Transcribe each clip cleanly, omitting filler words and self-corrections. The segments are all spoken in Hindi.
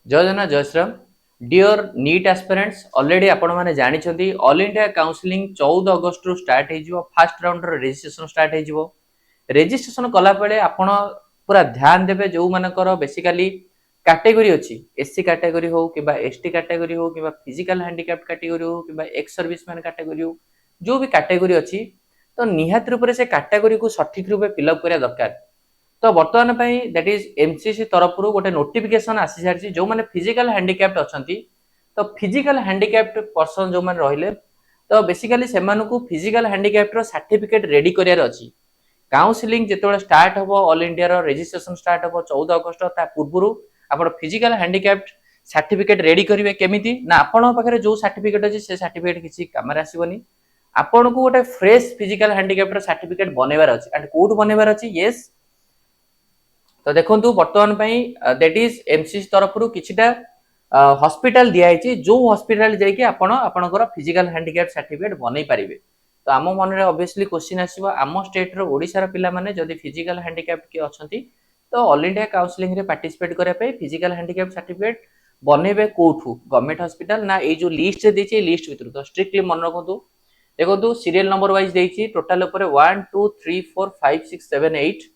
जय जगन्नाथ जय Shriram. Dear NEET aspirants, already आपण माने जानिछंती ऑल इंडिया काउंसलिंग 14 अगस्त रु स्टार्ट हे जिवो। फर्स्ट राउंड रो रजिस्ट्रेशन स्टार्ट हे जिवो। रजिस्ट्रेशन कला बेले आपण पूरा ध्यान देबे जो मानकर बेसिकली कैटेगरी अछि, एससी कैटेगरी हो किबा एसटी कैटेगरी हो किबा फिजिकल हैंडिकैप्ड कैटेगरी हो किबा एक्स सर्विसमैन कैटेगरी हो, जो भी कैटेगरी अछि तो निहात रूप से कैटेगरी को सठिक रूपे फिलअप करिया दरकार। तो बर्तमान दैट इज एमसीसी तरफ गोटे नोटिफिकेशन आसी सारी जो मैंने फिजिकल हैंडिकैप्ड अच्छा तो फिजिकल हैंडिकैप्ड पर्सन जो मैंने रहिले तो बेसिकली से फिजिकल हैंडिकैप्ड सर्टिफिकेट रेडी करियार अछि। काउंसलिंग जिते स्टार्ट हम ऑल इंडिया रजिस्ट्रेशन स्टार्ट हम 14 अगस्त ता पूर्व आप फिजिकल हैंडिकैप्ड सर्टिफिकेट रेडी करेंगे केमिति ना आपण पाखे जो सर्टिफिकेट अच्छी से सर्टिफिकेट किसी काम आसबनी। आपन को गोटे फ्रेश फिजिकल हैंडिकैप्ड सर्टिफिकेट बनइबार अछि एंड कोड बनइबार अछि। यस, तो देखो बर्तमान दैट इज एमसीसी तरफ किछिटा हॉस्पिटल दिखाई जो हॉस्पिटल जाइए आपणकर फिजिकल हैंडिकैप्ड सर्टिफिकेट बनई पारे। तो आम मन में ऑब्वियसली क्वेश्चन आसो आम स्टेट ओडिशार पिला माने जदि फिजिकल हैंडिकैप्ड किए अच्छी तो ऑल इंडिया काउंसलिंग रे पार्टिसिपेट करने फिजिकल हैंडिकैप्ड सर्टिफिकेट बनइबे कोठू गवर्नमेंट हॉस्पिटल ना ये जो लिस्ट देछि लिस्ट भितर। तो स्ट्रिक्टली मन रखु देखो सीरियल नंबर वाइज देछि टोटल ऊपर 1 2 3 4 5 6 7 8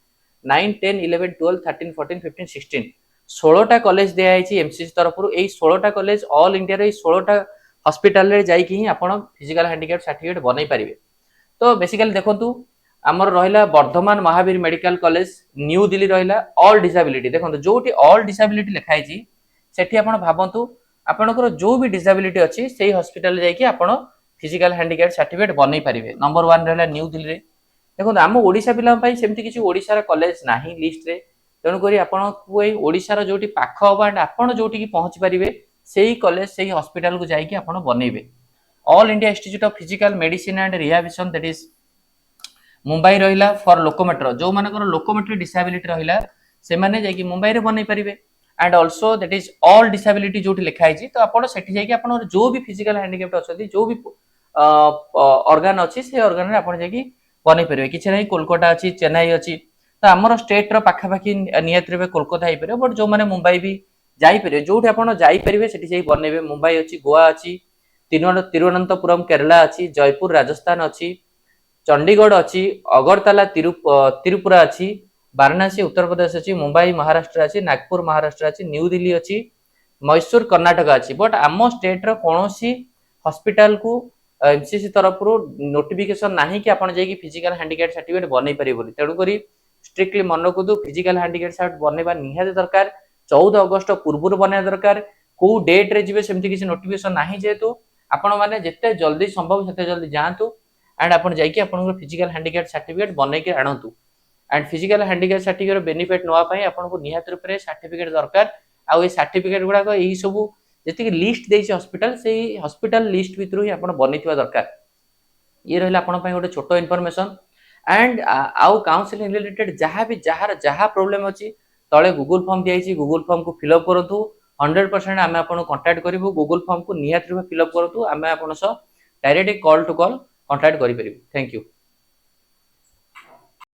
9 10 11 12 13 14 15 16 16टा कॉलेज दिया एमसीसी तरफ। यही 16टा कॉलेज ऑल इंडिया रे 16टा हॉस्पिटल रे जाइकी ही आपण फिजिकल हैंडिकैप्ड सर्टिफिकेट बनई पारिबे। तो बेसिकली देखंतु हमर रहिला Vardhman Mahavir medical college new Delhi रहिला ऑल डिसेबिलिटी। देखंतु जोटी ऑल डिसेबिलिटी लिखाई छी सेठी आपण भाबंतु आपणकर जो भी डिसेबिलिटी अछि सेही हॉस्पिटल जाइकी आपण फिजिकल हैंडिकैप्ड सर्टिफिकेट बनई पारिबे। नंबर 1 रहिला न्यू दिल्ली रे। देखो आम ओडिशा पिला सेमती किसी ओडिशार कॉलेज नाही लिस्ट रे, तेणुक ओडिशार जो पाख हम एंड आपड़ जो पहुंची पारे से कॉलेज से हॉस्पिटल को जाइए आप बनइबे। All India institute of physical medicine and rehabilitation that is Mumbai रहिला फॉर लोकोमेटर जो मानकर लोकोमेट्री डिसेबिलिटी रहिला से माने जाइए मुंबई रे बनई पारे। And also that is all disability जो लिखाई तो आप जाइए जो भी फिजिकल हैंडिकैप्ड अच्छा जो भी ऑर्गन अच्छी से ऑर्गन आप बनई पारे। किसी ना कोलकाता अच्छी चेन्नई अच्छी तो आमर स्टेट रखापाखि निहत रूपे कोलकाता हो पारे बट जो मैंने मुंबई भी जापर जो जापरेंगे से बनइबे। मुंबई अच्छी गोवा अच्छी तिरुवनंतपुरम केरला अच्छी जयपुर राजस्थान अच्छी चंडीगढ़ अच्छी अगरतला तिरुपुरा अच्छी वाराणसी उत्तर प्रदेश अच्छी मुंबई महाराष्ट्र अच्छी नागपुर महाराष्ट्र अच्छी न्यू दिल्ली अच्छी मैसूर कर्नाटक अच्छी। बट आम स्टेट कौन हॉस्पिटल को एमसीसी तरफ नोटिफिकेशन नहीं कि आपन जाइए फिजिकल हैंडिकैप्ड सर्टिफिकेट बनई पारे बोली। तेणुक स्ट्रिक्टली मन रखु फिजिकल हैंडिकैप्ड सर्टिफिकेट बनइबा निहाती दरकार। 14 अगस्त पूर्व बनवा दरकार। को डेट रे जिवे सेमती किसी नोटिफिकेशन नहीं जेतु आपण माने जिते जल्दी संभव सेते जल्दी जातु एंड आपन जाइए आपन फिजिकल हैंडिकैप्ड सर्टिफिकेट बनई के आणतु। And physical handicapped certificate benefit नवा पई आपन को निहाती रूप से सर्टिफिकेट दरकार। आ ए सर्टिफिकेट गुडा को एही सब जति लिस्ट देछि हॉस्पिटल से हॉस्पिटल लिस्ट भितरु ही आपन बनिथिबा दरकार। ये रहला आपन पई गोटे छोटो इन्फॉर्मेशन। एंड आउ काउंसलिंग रिलेटेड जहाँ भी जहाँ प्रोब्लेम अच्छी तले गूगल फॉर्म दिखाई गूगल फॉर्म को फिलअप करूँ 100% आम आपको कंटाक्ट करूँ। गूगल फॉर्म को निहाती रूप फिलअप करूँ आम आप direct call to call contact करें। Thank you.